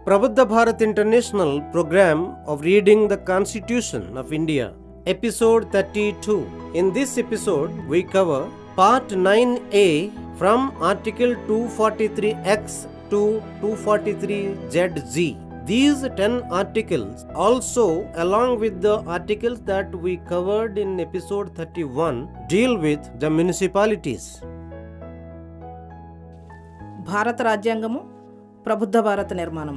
Prabuddha Bharat International Program of Reading the Constitution of India, Episode 32. In this episode, we cover Part 9A from Article 243X to 243ZZ. These 10 articles also, along with the articles that we covered in Episode 31, deal with the municipalities. భారత రాజ్యాంగము ప్రబుద్ధ భారత్ నిర్మాణం.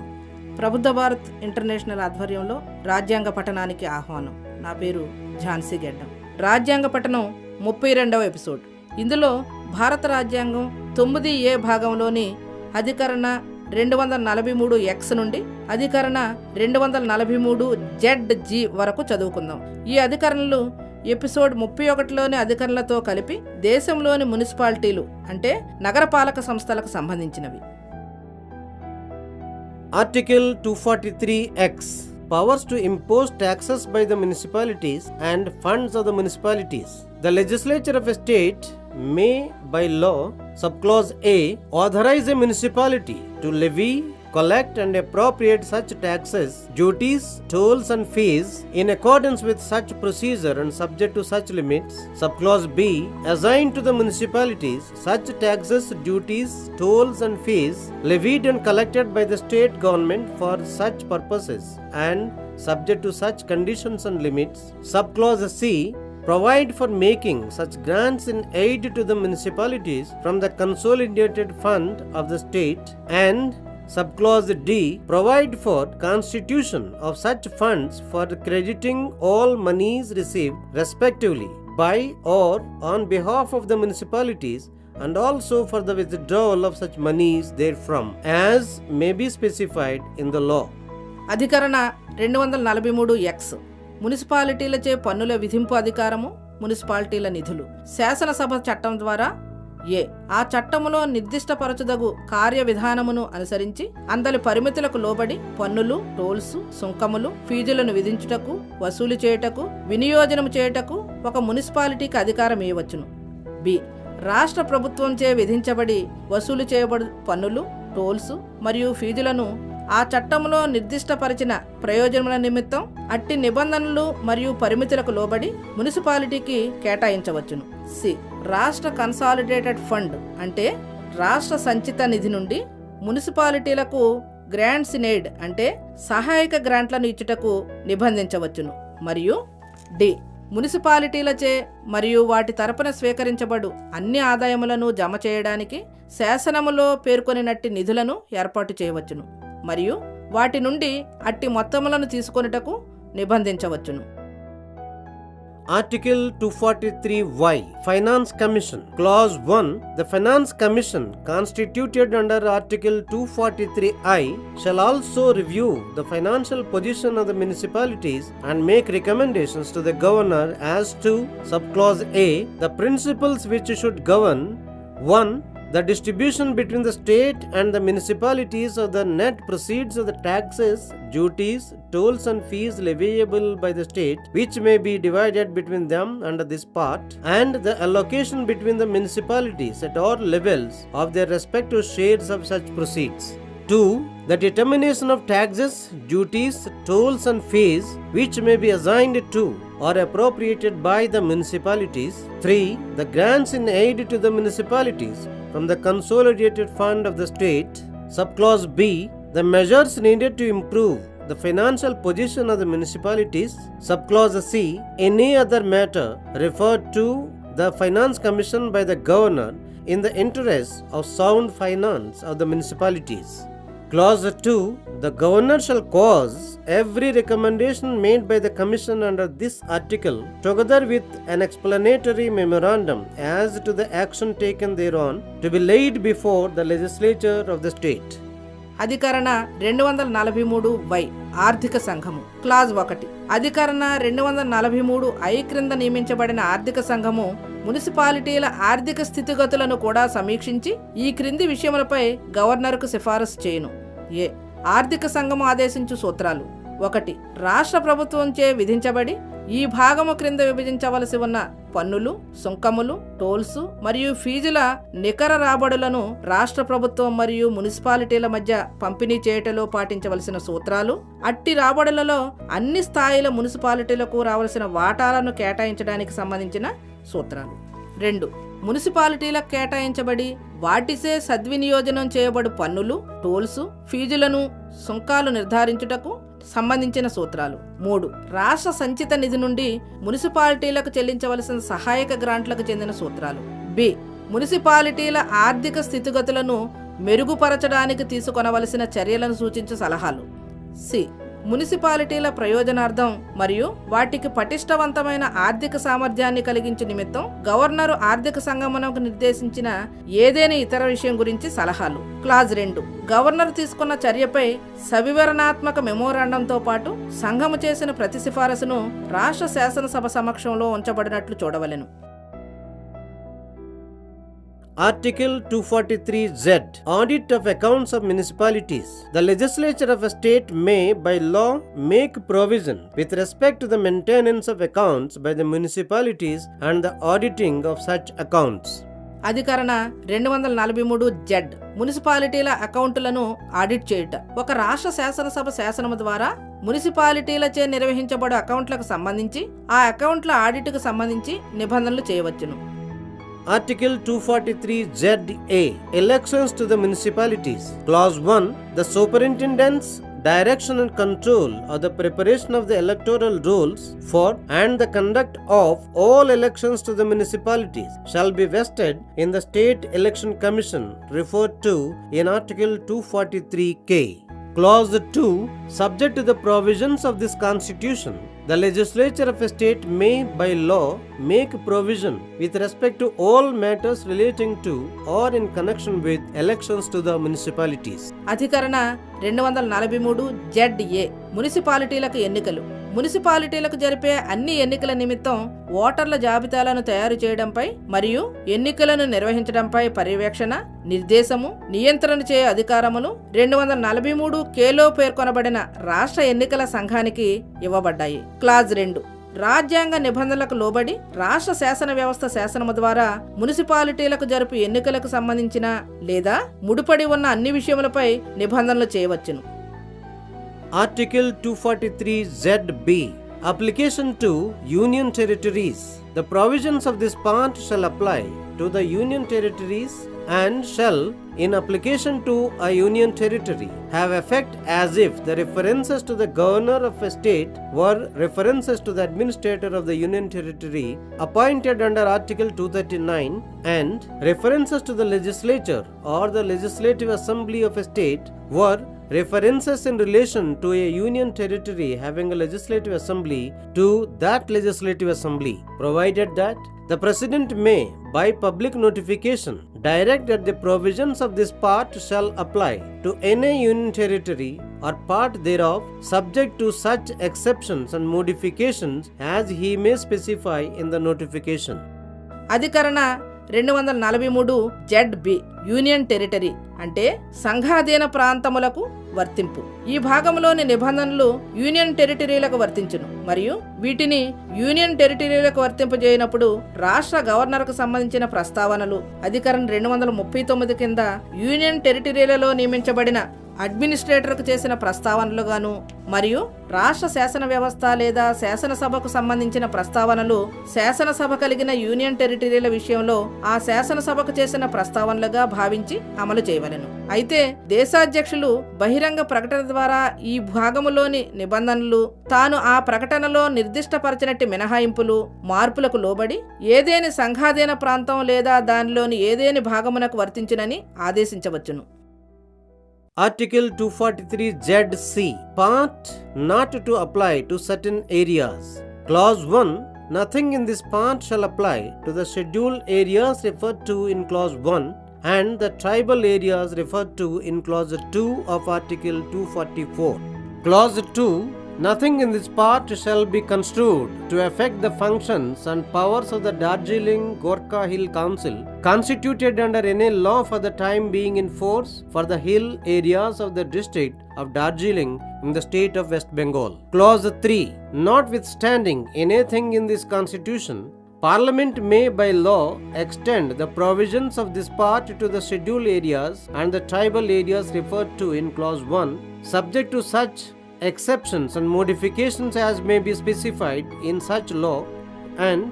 Prabuddha Bharat international ఆధ్వర్యంలో రాజ్యాంగ పఠనానికి ఆహ్వానం. నా పేరు ఝాన్సీ గెడ్డం. రాజ్యాంగ పఠనం 32వ ఎపిసోడ్. ఇందులో భారత రాజ్యాంగం 9A భాగంలోని అధికరణ 243X నుండి అధికరణ 243ZG వరకు చదువుకుందాం. ఈ అధికరణలు ఎపిసోడ్ 31లోని అధికరణలతో కలిపి దేశంలోని మున్సిపాలిటీలు అంటే నగరపాలక సంస్థలకు సంబంధించినవి. Article 243X. Powers to impose taxes by the municipalities and funds of the municipalities. The legislature of a state may, by law, subclause A, authorize a municipality to levy, collect and appropriate such taxes, duties, tolls and fees in accordance with such procedure and subject to such limits. Subclause B, assign to the municipalities such taxes, duties, tolls and fees levied and collected by the state government for such purposes and subject to such conditions and limits. Subclause C, provide for making such grants in aid to the municipalities from the consolidated fund of the state, and Subclause D, provide for constitution of such funds for crediting all monies received respectively by or on behalf of the municipalities and also for the withdrawal of such monies therefrom as may be specified in the law. అధికరణ 243X. మున్సిపాలిటీలచే పన్నుల విధింపు అధికారము, మున్సిపాలిటీల నిధులు. శాసనసభ చట్టం ద్వారా ఆ చట్టములో నిర్దిష్టపరచుదగు కార్య విధానమును అనుసరించి అందలి పరిమితులకు లోబడి పన్నులు, టోల్స్, సుంకములు, ఫీజులను విధించుటకు, వసూలు చేయుటకు, వినియోజనము చేయుటకు ఒక మున్సిపాలిటీకి అధికారం ఇవ్వవచ్చును. బి. రాష్ట్ర ప్రభుత్వంచే విధించబడి వసూలు చేయబడు పన్నులు, టోల్స్ మరియు ఫీజులను ఆ చట్టంలో నిర్దిష్టపరిచిన ప్రయోజనముల నిమిత్తం అట్టి నిబంధనలు మరియు పరిమితులకు లోబడి మున్సిపాలిటీకి కేటాయించవచ్చును. సి. రాష్ట్ర కన్సాలిడేటెడ్ ఫండ్ అంటే రాష్ట్ర సంచిత నిధి నుండి మున్సిపాలిటీలకు గ్రాంట్స్ ఇన్ ఎయిడ్ అంటే సహాయక గ్రాంట్లను ఇచ్చుటకు నిబంధించవచ్చును. మరియు డి. మున్సిపాలిటీలచే మరియు వాటి తరపున స్వీకరించబడు అన్ని ఆదాయములను జమ చేయడానికి శాసనములో పేర్కొనినట్టి నిధులను ఏర్పాటు చేయవచ్చును మరియు వాటి నుండి అట్టి మొత్తములను తీసుకొనుటకు నిబంధించవచ్చును. Article 243Y, Finance Commission. Clause 1. The Finance Commission constituted under Article 243I shall also review the financial position of the municipalities and make recommendations to the governor as to Subclause A, the principles which should govern 1. The distribution between the state and the municipalities of the net proceeds of the taxes, duties, tolls and fees leviable by the state, which may be divided between them under this part, and the allocation between the municipalities at all levels of their respective shares of such proceeds. 2. The determination of taxes, duties, tolls and fees which may be assigned to or appropriated by the municipalities. 3. The grants in aid to the municipalities from the consolidated fund of the state. Subclause B, the measures needed to improve the financial position of the municipalities. Subclause C, any other matter referred to the Finance Commission by the governor in the interest of sound finance of the municipalities. Clause 2, the governor shall cause every recommendation made by the commission under this article, together with an explanatory memorandum as to the action taken thereon, to be laid before the legislature of the state. అధికరణ 243Y, ఆర్థిక సంఘము. Clause 1. అధికరణ 243I క్రింద నియమించబడిన ఆర్థిక సంఘము మున్సిపాలిటీల ఆర్థిక స్థితిగతులను కూడా సమీక్షించి ఈ క్రింది విషయములపై గవర్నర్కు సిఫారసు చేయును. ఏ. ఆర్థిక సంఘము ఆదేశించు సూత్రాలు. 1. రాష్ట్ర ప్రభుత్వంచే విధించబడి ఈ భాగము క్రింద విభజించవలసి ఉన్న పన్నులు, సుంకములు, టోల్స్ మరియు ఫీజుల నికర రాబడులను రాష్ట్ర ప్రభుత్వం మరియు మున్సిపాలిటీల మధ్య పంపిణీ చేయటంలో పాటించవలసిన సూత్రాలు, అట్టి రాబడులలో అన్ని స్థాయిల మున్సిపాలిటీలకు రావలసిన వాటాలను కేటాయించడానికి సంబంధించిన సూత్రాలు. 2. మున్సిపాలిటీలకు కేటాయించబడి వాటిసే సద్వినియోజనం చేయబడు పన్నులు, టోల్స్, ఫీజులను, సుంకాలు నిర్ధారించుటకు సంబంధించిన సూత్రాలు. 3. రాష్ట్ర సంచిత నిధి నుండి మున్సిపాలిటీలకు చెల్లించవలసిన సహాయక గ్రాంట్లకు చెందిన సూత్రాలు. బి. మున్సిపాలిటీల ఆర్థిక స్థితిగతులను మెరుగుపరచడానికి తీసుకొనవలసిన చర్యలను సూచించే సలహాలు. సి. మున్సిపాలిటీల ప్రయోజనార్థం మరియు వాటికి పటిష్టవంతమైన ఆర్థిక సామర్థ్యాన్ని కలిగించే నిమిత్తం గవర్నరు ఆర్థిక సంగమనకు నిర్దేశించిన ఏదైనా ఇతర విషయం గురించి సలహాలు. క్లాజ్ 2. గవర్నర్ తీసుకున్న చర్యపై సవివరణాత్మక మెమోరాండంతో పాటు సంఘము చేసిన ప్రతి సిఫారసును రాష్ట్ర శాసనసభ సమక్షంలో ఉంచబడినట్లు చూడవలెను. Article 243Z Audit of Accounts of Municipalities. The legislature of a state may, by law, make provision with respect to the maintenance of accounts by the municipalities and the auditing of such accounts. అధికరణ 243Z మున్సిపాలిటీల అకౌంటులను audit చేయుట. ఒక రాష్ట్ర శాసనసభ శాసనము ద్వారా మున్సిపాలిటీలచే నిర్వహించబడు అకౌంట్లకు సంబంధించి ఆ అకౌంట్ల ఆడిట్కు సంబంధించి నిబంధనలు చేయవచ్చును. Article 243ZA Elections to the Municipalities. Clause 1. The superintendent's direction and control of the preparation of the electoral rolls for and the conduct of all elections to the municipalities shall be vested in the State Election Commission referred to in Article 243K. Clause 2. Subject to the provisions of this Constitution, the legislature of a state may, by law, make provision with respect to all matters relating to or in connection with elections to the municipalities. అధికరణ 243ZA మున్సిపాలిటీలకు ఎన్నికలు. మున్సిపాలిటీలకు జరిపే అన్ని ఎన్నికల నిమిత్తం ఓటర్ల జాబితాలను తయారు చేయడంపై మరియు ఎన్నికలను నిర్వహించడంపై పర్యవేక్షణ, నిర్దేశము, నియంత్రణ చేయ అధికారములు 243Kలో పేర్కొనబడిన రాష్ట్ర ఎన్నికల సంఘానికి ఇవ్వబడ్డాయి. క్లాజ్ 2. రాజ్యాంగ నిబంధనలకు లోబడి రాష్ట్ర శాసన వ్యవస్థ శాసనము ద్వారా మున్సిపాలిటీలకు జరుపు ఎన్నికలకు సంబంధించిన లేదా ముడిపడి ఉన్న అన్ని విషయములపై నిబంధనలు చేయవచ్చును. Article 243ZB Application to Union Territories. The provisions of this part shall apply to the Union Territories and shall, in application to a Union Territory, have effect as if the references to the Governor of a state were references to the Administrator of the Union Territory appointed under Article 239 and references to the Legislature or the Legislative Assembly of a state were references in relation to a union territory having a legislative assembly to that legislative assembly, provided that the President may, by public notification, direct that the provisions of this part shall apply to any union territory or part thereof, subject to such exceptions and modifications as he may specify in the notification. అధికరణ 243ZB union territory అంటే సంఘాధీన ప్రాంతములకు వర్తింపు. ఈ భాగంలోని నిబంధనలు union టెరిటరీలకు వర్తించును మరియు వీటిని union టెరిటరీలకు వర్తింపజేయనప్పుడు రాష్ట్ర గవర్నర్కు సంబంధించిన ప్రస్తావనలు అధికరణ 239 కింద యూనియన్ టెరిటరీలలో నియమించబడిన అడ్మినిస్ట్రేటర్కు చేసిన ప్రస్తావనలుగాను మరియు రాష్ట్ర శాసన వ్యవస్థ లేదా శాసనసభకు సంబంధించిన ప్రస్తావనలు శాసనసభ కలిగిన యూనియన్ టెరిటరీల విషయంలో ఆ శాసనసభకు చేసిన ప్రస్తావనలుగా భావించి అమలు చేయవలెను. అయితే దేశాధ్యక్షులు బహిరంగ ప్రకటన ద్వారా ఈ భాగములోని నిబంధనలు తాను ఆ ప్రకటనలో నిర్దిష్టపరచినట్టి మినహాయింపులు, మార్పులకు లోబడి ఏదేని సంఘాధీన ప్రాంతం లేదా దానిలోని ఏదేని భాగమునకు వర్తించునని ఆదేశించవచ్చును. Article 243ZC Part not to apply to certain areas. Clause 1. Nothing in this part shall apply to the scheduled areas referred to in Clause 1 and the tribal areas referred to in Clause 2 of Article 244. Clause 2. Nothing in this part shall be construed to affect the functions and powers of the Darjeeling Gorkha Hill Council, constituted under any law for the time being in force for the hill areas of the district of Darjeeling in the state of West Bengal. Clause 3. Notwithstanding anything in this constitution, Parliament may by law extend the provisions of this part to the scheduled areas and the tribal areas referred to in Clause 1, subject to such exceptions and modifications as may be specified in such law, and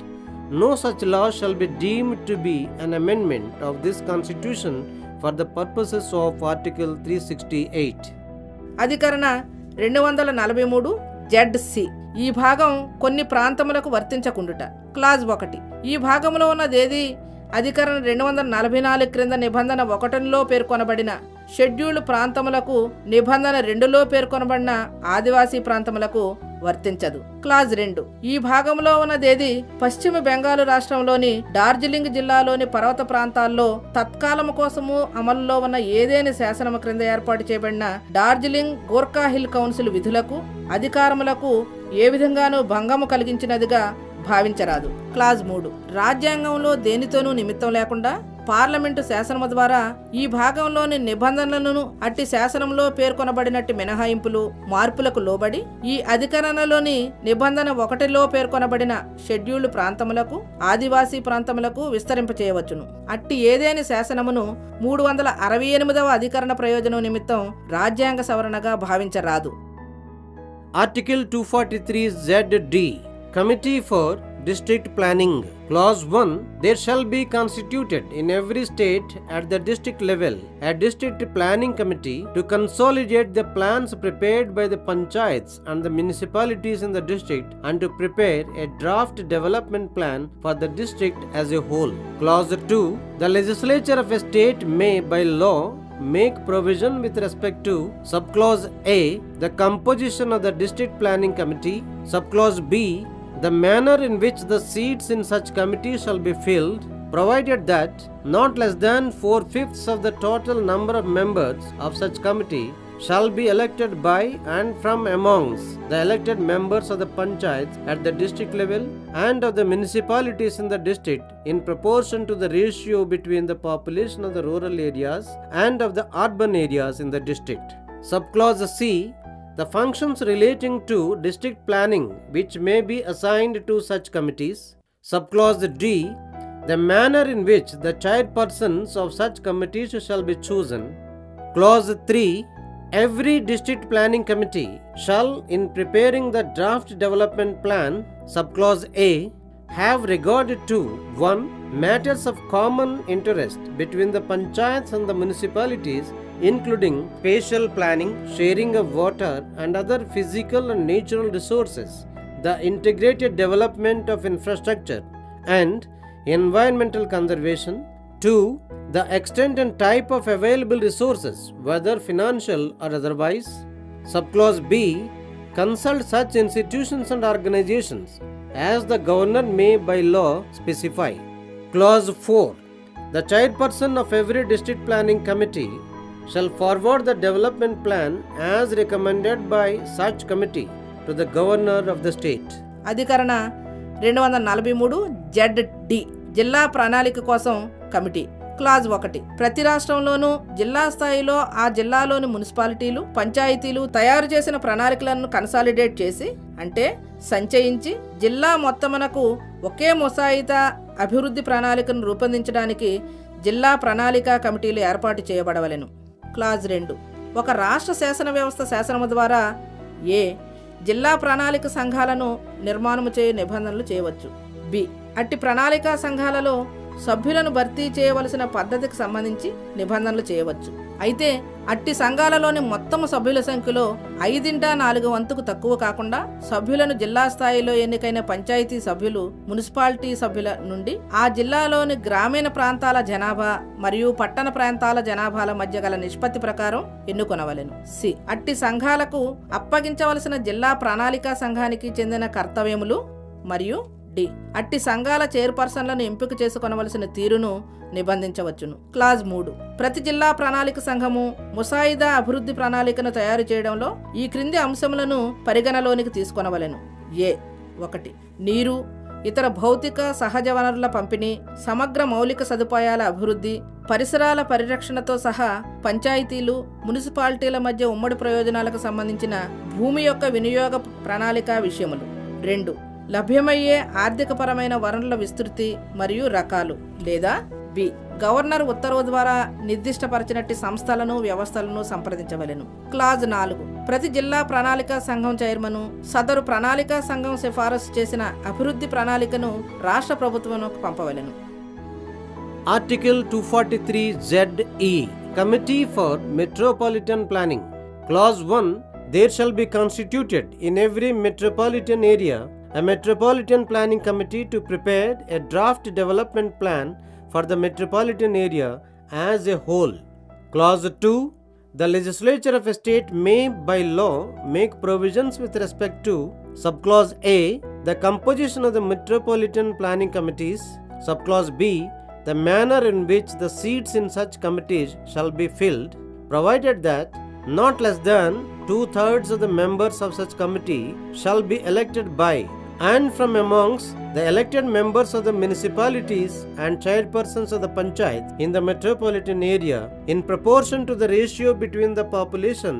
no such law shall be deemed to be an amendment of this constitution for the purposes of Article 368. అధికరణ 243 ZC. ఈ భాగం కొన్ని ప్రాంతములకు వర్తించకుండుట. Clause 1. ఈ భాగంలో ఉన్నదేది అధికరణ 244 క్రింద నిబంధన 1లో పేర్కొనబడిన scheduled ప్రాంతములకు నిబంధన 2లో పేర్కొనబడిన ఆదివాసీ ప్రాంతములకు వర్తించదు. క్లాజ్ 2. ఈ భాగంలో ఉన్నదేది పశ్చిమ బెంగాలు రాష్ట్రంలోని డార్జిలింగ్ జిల్లాలోని పర్వత ప్రాంతాల్లో తత్కాలము కోసము అమలులో ఉన్న ఏదేని శాసనము క్రింద ఏర్పాటు చేయబడిన డార్జిలింగ్ గోర్ఖా హిల్ కౌన్సిల్ విధులకు అధికారములకు ఏ విధంగానూ భంగము కలిగించినదిగా భావించరాదు. క్లాజ్ 3. రాజ్యాంగంలో దేనితోనూ నిమిత్తం లేకుండా పార్లమెంటు శాసనము ద్వారా ఈ భాగంలోని నిబంధనలను అట్టి శాసనంలో పేర్కొనబడినట్టు మినహాయింపులు మార్పులకు లోబడి ఈ అధికరణలోని నిబంధన 1లో పేర్కొనబడిన షెడ్యూల్డ్ ప్రాంతములకు ఆదివాసీ ప్రాంతములకు విస్తరింపచేయవచ్చును. అట్టి ఏదేని శాసనమును 368వ అధికరణ ప్రయోజనం నిమిత్తం రాజ్యాంగ సవరణగా భావించరాదు. Article 243 ZD. Committee for District Planning. Clause 1. There shall be constituted in every state at the district level a district planning committee to consolidate the plans prepared by the panchayats and the municipalities in the district and to prepare a draft development plan for the district as a whole. Clause 2. The legislature of a state may by law make provision with respect to subclause A, the composition of the district planning committee, subclause B, the manner in which the seats in such committee shall be filled, provided that not less than 4/5 of the total number of members of such committee shall be elected by and from amongst the elected members of the panchayats at the district level and of the municipalities in the district in proportion to the ratio between the population of the rural areas and of the urban areas in the district. Subclause C. The functions relating to district planning which may be assigned to such committees. Subclause D. The manner in which the chairpersons of such committees shall be chosen. Clause 3. Every district planning committee shall, in preparing the draft development plan, subclause A, have regard to 1. Matters of common interest between the panchayats and the municipalities, including spatial planning, sharing of water and other physical and natural resources, the integrated development of infrastructure and environmental conservation. 2. The extent and type of available resources, whether financial or otherwise. Subclause B. Consult such institutions and organizations as the governor may by law specify. Clause 4. The chairperson of every district planning committee shall forward the development plan as recommended by such committee to the governor of the state. అధికరణ 243 ZD. జిల్లా ప్రణాళిక కోసం committee. Clause 1. ప్రతి రాష్ట్రంలోనూ జిల్లా స్థాయిలో ఆ జిల్లాలోని మున్సిపాలిటీలు పంచాయతీలు తయారు చేసిన ప్రణాళికలను కన్సాలిడేట్ చేసి అంటే సంచయించి జిల్లా మొత్తమునకు ఒకే ముసాయిదా అభివృద్ధి ప్రణాళికను రూపొందించడానికి జిల్లా ప్రణాళిక కమిటీలు ఏర్పాటు చేయబడవలెను. క్లాజ్ 2. ఒక రాష్ట్ర శాసన వ్యవస్థ శాసనము ద్వారా ఏ జిల్లా ప్రణాళిక సంఘాలను నిర్మాణము చేయు నిబంధనలు చేయవచ్చు. బి అట్టి ప్రణాళికా సంఘాలలో సభ్యులను భర్తీ చేయవలసిన పద్ధతికి సంబంధించి నిబంధనలు చేయవచ్చు. అయితే అట్టి సంఘాలలోని మొత్తం సభ్యుల సంఖ్యలో 4/5 తక్కువ కాకుండా సభ్యులను జిల్లా స్థాయిలో ఎన్నికైన పంచాయతీ సభ్యులు మున్సిపాలిటీ సభ్యుల నుండి ఆ జిల్లాలోని గ్రామీణ ప్రాంతాల జనాభా మరియు పట్టణ ప్రాంతాల జనాభాల మధ్య గల నిష్పత్తి ప్రకారం ఎన్నుకొనవలెను. సి అట్టి సంఘాలకు అప్పగించవలసిన జిల్లా ప్రణాళికా సంఘానికి చెందిన కర్తవ్యములు మరియు డి. అట్టి సంఘాల చైర్పర్సన్లను ఎంపిక చేసుకొనవలసిన తీరును నిబంధించవచ్చును. క్లాజ్ 3. ప్రతి జిల్లా ప్రణాళిక సంఘము ముసాయిదా అభివృద్ధి ప్రణాళికను తయారు చేయడంలో ఈ క్రింది అంశములను పరిగణలోనికి తీసుకొనవలెను. ఏ. 1. నీరు, ఇతర భౌతిక సహజ వనరుల పంపిణీ, సమగ్ర మౌలిక సదుపాయాల అభివృద్ధి, పరిసరాల పరిరక్షణతో సహా పంచాయతీలు, మున్సిపాలిటీల మధ్య ఉమ్మడి ప్రయోజనాలకు సంబంధించిన భూమి యొక్క వినియోగ ప్రణాళిక విషయములు. 2. లభ్యమయ్యే ఆర్థికపరమైన వనరుల విస్తృతి మరియు రకాలు. లేదా బి. గవర్నర్ ఉత్తర్వు ద్వారా నిర్దిష్టపరచినట్టి సంస్థలను వ్యవస్థలను సంప్రదించవలెను. క్లాజ్ 4. ప్రతి జిల్లా ప్రణాళికా సంఘం చైర్మను సదరు ప్రణాళికా సంఘం సిఫారసు చేసిన అభివృద్ధి ప్రణాళికను రాష్ట్ర ప్రభుత్వంకు పంపవలెను. Article 243ZE Committee for Metropolitan Planning. Clause 1. There shall be constituted in every metropolitan area a Metropolitan Planning Committee to prepare a draft development plan for the metropolitan area as a whole. Clause 2. The legislature of a state may by law make provisions with respect to Subclause A. The composition of the Metropolitan Planning Committees. Subclause B. The manner in which the seats in such committees shall be filled, provided that not less than 2/3 of the members of such committee shall be elected by and from amongst the elected members of the municipalities and chairpersons of the panchayat in the metropolitan area in proportion to the ratio between the population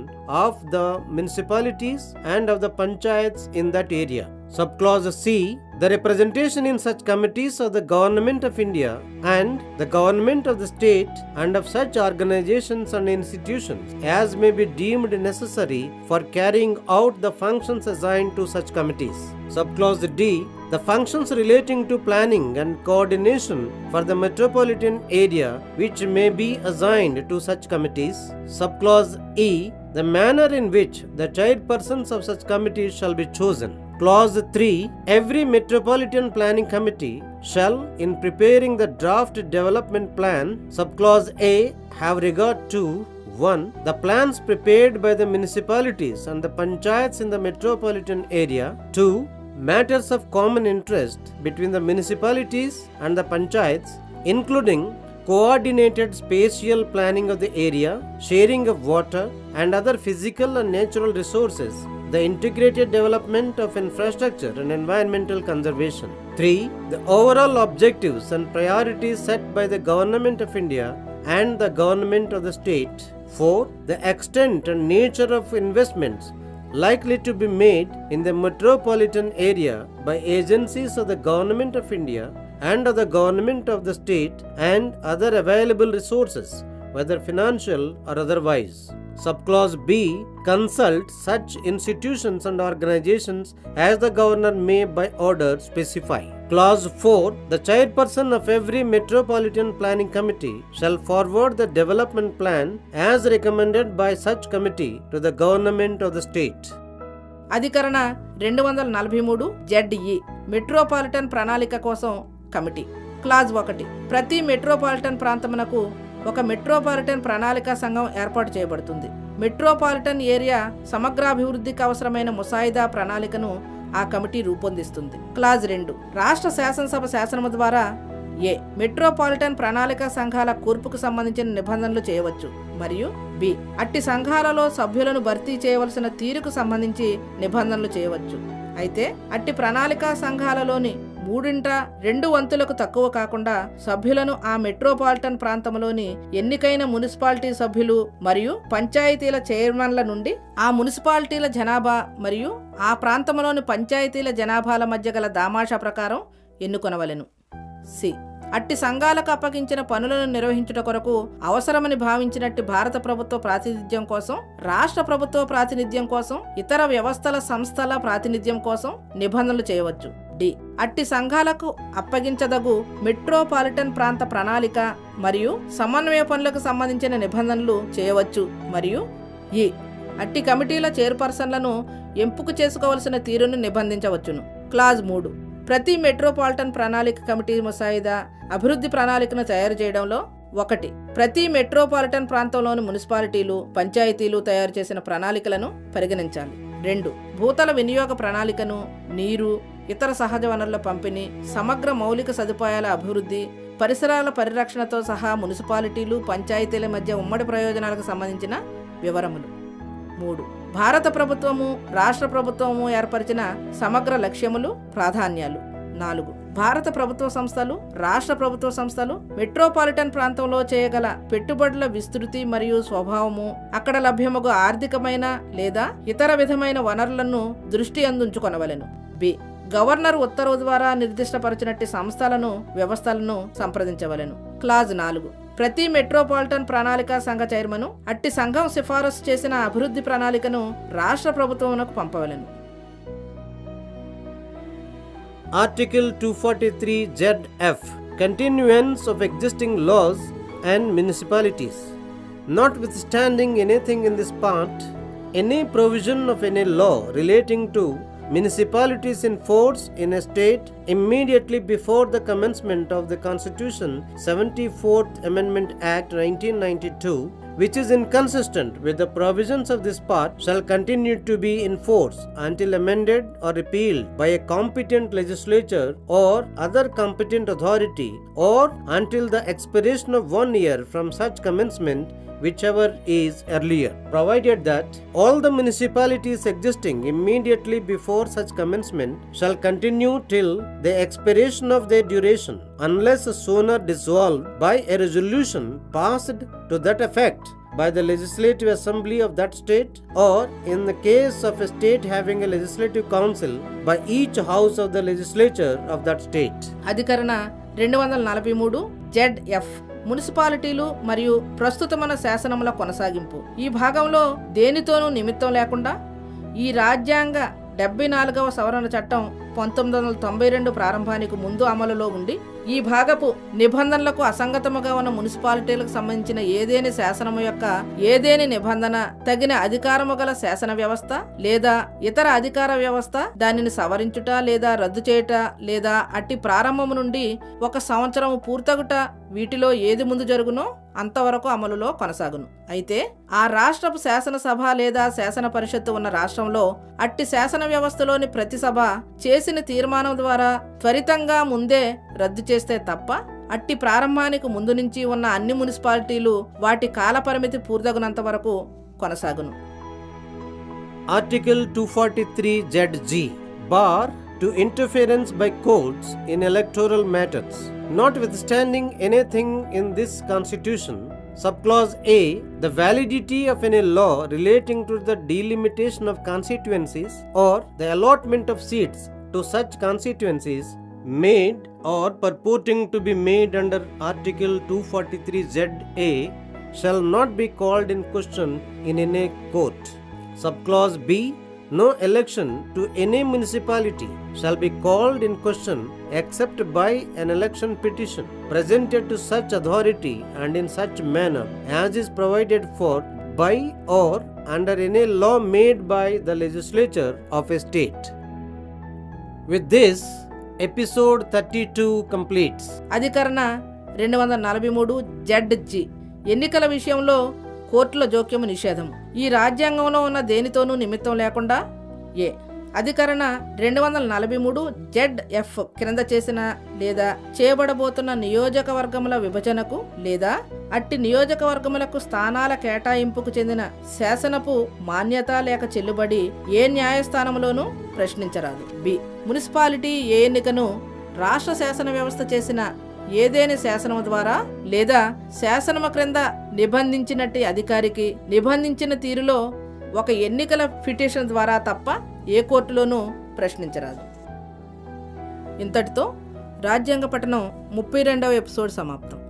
of the municipalities and of the panchayats in that area. Subclause C. The representation in such committees of the Government of India and the Government of the state and of such organizations and institutions as may be deemed necessary for carrying out the functions assigned to such committees. Subclause D. The functions relating to planning and coordination for the metropolitan area which may be assigned to such committees. Subclause E. The manner in which the chairpersons of such committees shall be chosen. Clause 3. Every metropolitan planning committee shall, in preparing the draft development plan, subclause A, have regard to 1. The plans prepared by the municipalities and the panchayats in the metropolitan area. 2. Matters of common interest between the municipalities and the panchayats, including coordinated spatial planning of the area, sharing of water and other physical and natural resources, the integrated development of infrastructure and environmental conservation. 3. The overall objectives and priorities set by the Government of India and the Government of the state. 4. The extent and nature of investments likely to be made in the metropolitan area by agencies of the Government of India and of the Government of the state and other available resources, whether financial or otherwise. Subclause B. Consult such institutions and organizations as the governor may by order specify. Clause 4. The chairperson of every metropolitan planning committee shall forward the development plan as recommended by such committee to the government of the state. అధికరణ 243 ZE metropolitan ప్రణాళిక కోసం committee. Clause 1. ప్రతి metropolitan ప్రాంతమునకు ఒక metropolitan ప్రణాళికా సంఘం ఏర్పాటు చేయబడుతుంది. Metropolitan area సమగ్రాభివృద్ధికి అవసరమైన ముసాయిదా ప్రణాళికను ఆ కమిటీ రూపొందిస్తుంది. క్లాజ్ 2. రాష్ట్ర శాసనసభ శాసనము ద్వారా ఏ. మెట్రోపాలిటన్ ప్రణాళికా సంఘాల కూర్పుకు సంబంధించిన నిబంధనలు చేయవచ్చు మరియు బి. అట్టి సంఘాలలో సభ్యులను భర్తీ చేయవలసిన తీరుకు సంబంధించి నిబంధనలు చేయవచ్చు. అయితే అట్టి ప్రణాళికా సంఘాలలోని 3/2 తక్కువ కాకుండా సభ్యులను ఆ మెట్రోపాలిటన్ ప్రాంతంలోని ఎన్నికైన మున్సిపాలిటీ సభ్యులు మరియు పంచాయతీల చైర్మన్ల నుండి ఆ మున్సిపాలిటీల జనాభా మరియు ఆ ప్రాంతంలోని పంచాయతీల జనాభాల మధ్య గల దామాషా ప్రకారం ఎన్నుకొనవలెను. సి. అట్టి సంఘాలకు అప్పగించిన పనులను నిర్వహించుట కొరకు అవసరమని భావించినట్టు భారత ప్రభుత్వ ప్రాతినిధ్యం కోసం, రాష్ట్ర ప్రభుత్వ ప్రాతినిధ్యం కోసం, ఇతర వ్యవస్థల సంస్థల ప్రాతినిధ్యం కోసం నిబంధనలు చేయవచ్చు. డి. అట్టి సంఘాలకు అప్పగించదగు మెట్రోపాలిటన్ ప్రాంత ప్రణాళిక మరియు సమన్వయ పనులకు సంబంధించిన నిబంధనలు చేయవచ్చు మరియు ఈ. అట్టి కమిటీల చైర్పర్సన్లను ఎంపిక చేసుకోవలసిన తీరును నిబంధించవచ్చును. క్లాజ్ 3. ప్రతి మెట్రోపాలిటన్ ప్రణాళిక కమిటీ ముసాయిదా అభివృద్ధి ప్రణాళికను తయారు చేయడంలో 1. ప్రతి మెట్రోపాలిటన్ ప్రాంతంలోని మున్సిపాలిటీలు, పంచాయతీలు తయారు చేసిన ప్రణాళికలను పరిగణించాలి. 2. భూతల వినియోగ ప్రణాళికను, నీరు, ఇతర సహజ వనరుల పంపిణీ, సమగ్ర మౌలిక సదుపాయాల అభివృద్ధి, పరిసరాల పరిరక్షణతో సహా మున్సిపాలిటీలు, పంచాయతీల మధ్య ఉమ్మడి ప్రయోజనాలకు సంబంధించిన వివరములు. 3. భారత ప్రభుత్వము, రాష్ట్ర ప్రభుత్వము ఏర్పరిచిన సమగ్ర లక్ష్యములు, ప్రాధాన్యాలు. 4. భారత ప్రభుత్వ సంస్థలు, రాష్ట్ర ప్రభుత్వ సంస్థలు మెట్రోపాలిటన్ ప్రాంతంలో చేయగల పెట్టుబడుల విస్తృతి మరియు స్వభావము, అక్కడ లభ్యమగు ఆర్థికమైన లేదా ఇతర విధమైన వనరులను దృష్టి అందుంచుకొనవలెను. బి. గవర్నర్ ఉత్తర్వు ద్వారా నిర్దిష్టపరచినట్టి సంస్థలను, వ్యవస్థలను సంప్రదించవలెను. క్లాజ్ 4. ప్రతి మెట్రోపాలిటన్ ప్రణాళిక సంఘ చైర్మను అట్టి సంఘం సిఫారసు చేసిన అభివృద్ధి ప్రణాళికను రాష్ట్ర ప్రభుత్వమునకు పంపవలెను. Article 243 ZF Continuance of existing laws and municipalities. Notwithstanding anything in this part, any provision of any law relating to municipalities in force in a state immediately before the commencement of the Constitution 74th Amendment Act 1992, which is inconsistent with the provisions of this part, shall continue to be in force until amended or repealed by a competent legislature or other competent authority, or until the expiration of 1 year from such commencement, whichever is earlier, provided that all the municipalities existing immediately before such commencement shall continue till the expiration of their duration, unless sooner dissolved by a resolution passed to that effect by the legislative assembly of that state, or in the case of a state having a legislative council, by each house of the legislature of that state. అధికరణ 243 ZF మున్సిపాలిటీలు మరియు ప్రస్తుతమైన శాసనముల కొనసాగింపు. ఈ భాగంలో దేనితోనూ నిమిత్తం లేకుండా ఈ రాజ్యాంగ 74వ సవరణ చట్టం 1992 ప్రారంభానికి ముందు అమలులో ఉండి ఈ భాగపు నిబంధనలకు అసంగతముగా ఉన్న మున్సిపాలిటీలకు సంబంధించిన ఏదేని శాసనము యొక్క ఏదేని నిబంధన తగిన అధికారము గల శాసన వ్యవస్థ లేదా ఇతర అధికార వ్యవస్థ దానిని సవరించుట లేదా రద్దు చేయుట లేదా అట్టి ప్రారంభము నుండి 1 సంవత్సరం పూర్తగుట వీటిలో ఏది ముందు జరుగునో అంతవరకు అమలులో కొనసాగును. అయితే ఆ రాష్ట్రపు శాసనసభ లేదా శాసన పరిషత్తు ఉన్న రాష్ట్రంలో అట్టి శాసన వ్యవస్థలోని ప్రతి సభ చేసిన తీర్మానం ద్వారా త్వరితంగా ముందే రద్దు చేస్తే తప్ప అట్టి ప్రారంభానికి ముందు నుంచి ఉన్న అన్ని మున్సిపాలిటీలు వాటి కాల పరిమితి పూర్తగునంత వరకు కొనసాగును. Article 243 ZG Bar to interference by courts in electoral matters. Notwithstanding anything in this constitution, subclause A, the validity of any law relating to the delimitation of constituencies or the allotment of seats to such constituencies made or purporting to be made under Article 243 ZA shall not be called in question in any court. Subclause B, no election to any municipality shall be called in question except by an election petition presented to such authority and in such manner as is provided for by or under any law made by the legislature of a state. With this, episode 32 completes. అధికరణ 243 ZG ఎన్నికల విషయంలో కోర్టుల జోక్యము నిషేధం. ఈ రాజ్యాంగంలో ఉన్న దేనితోనూ నిమిత్తం లేకుండా ఏ. అధికరణ 243 ZF క్రింద చేసిన లేదా చేయబడబోతున్న నియోజకవర్గముల విభజనకు లేదా అట్టి నియోజకవర్గములకు స్థానాల కేటాయింపుకు చెందిన శాసనపు మాన్యత లేక చెల్లుబడి ఏ న్యాయస్థానంలోనూ ప్రశ్నించరాదు. బి. మున్సిపాలిటీ ఏ ఎన్నికను రాష్ట్ర శాసన వ్యవస్థ చేసిన ఏదేని శాసనము ద్వారా లేదా శాసనము క్రింద నిబంధించినట్టి అధికారికి నిబంధించిన తీరులో ఒక ఎన్నికల పిటిషన్ ద్వారా తప్ప ఏ కోర్టులోనూ ప్రశ్నించరాదు. ఇంతటితో రాజ్యాంగ పఠనం 32వ ఎపిసోడ్ సమాప్తం.